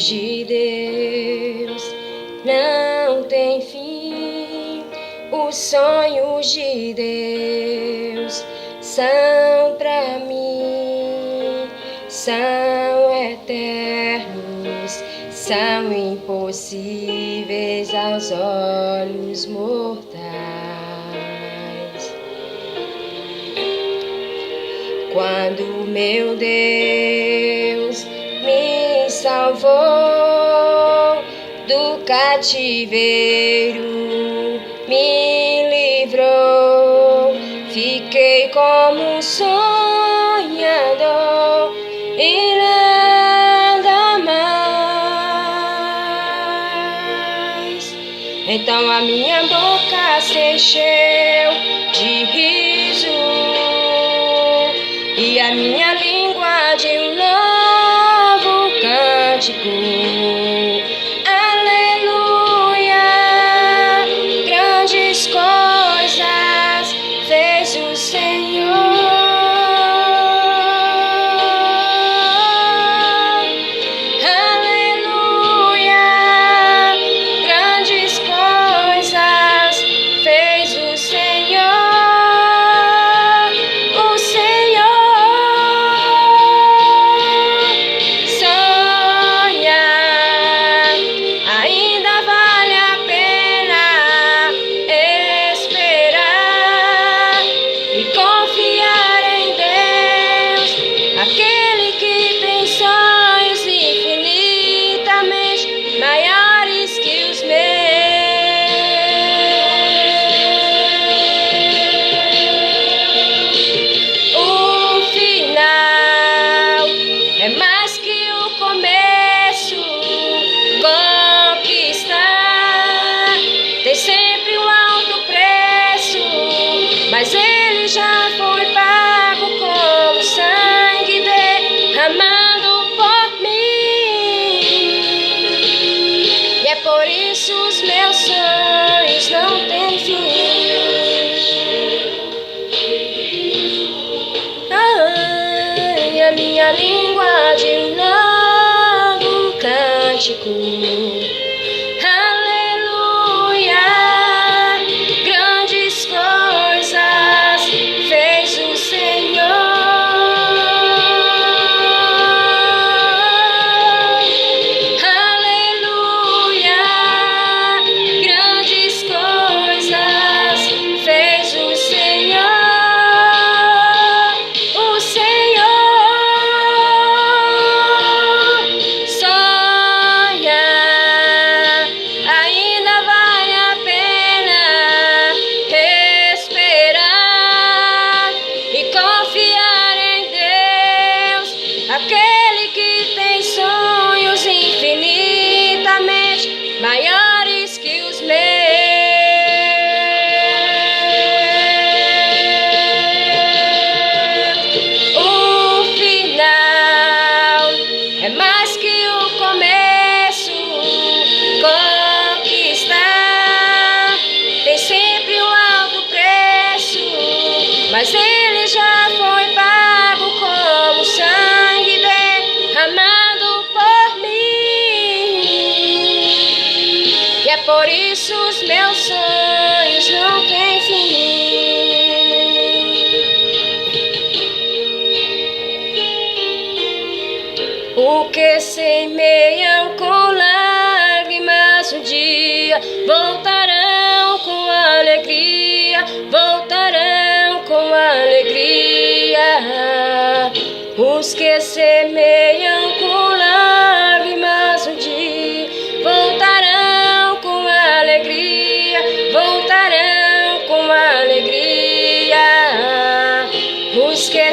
de Deus não tem fim. Os sonhos de Deus são pra mim, são eternos, são impossíveis aos olhos mortais. Quando meu Deus me salvou do cativeiro, me livrou, fiquei como um sonhador e nada mais. Então a minha boca se encheu de riso e a minha língua de um novo cântico. Aleluia, grandes coisas fez o Senhor. Aleluia, grandes coisas fez o Senhor. O Senhor sonha, ainda vale a pena esperar e confiar em Deus, aquele que tem sonhos infinitamente maiores que os meus. O final é mais que o começo. Conquistar tem sempre um alto preço, mas ele já foi pago com o sangue derramado por mim. E é por isso os meus sonhos não têm fim. Ai, a minha língua de um novo cântico. Aleluia, grandes coisas fez o Senhor. Aleluia, grandes coisas fez o Senhor. O Senhor sonha, ainda vale a pena esperar e confiar em Deus, aquele que tem sonhos infinitamente maiores que os meus. O final é mais que o começo. Conquistar tem sempre um alto preço, mas ele já foi pago com o sangue derramado por mim. E é por isso os meus sonhos não têm fim. O que semeiam com lágrimas um dia voltarão com alegria, voltarão com alegria. Os que semeiam com lágrimas um dia voltarão com alegria, voltarão com alegria. Os que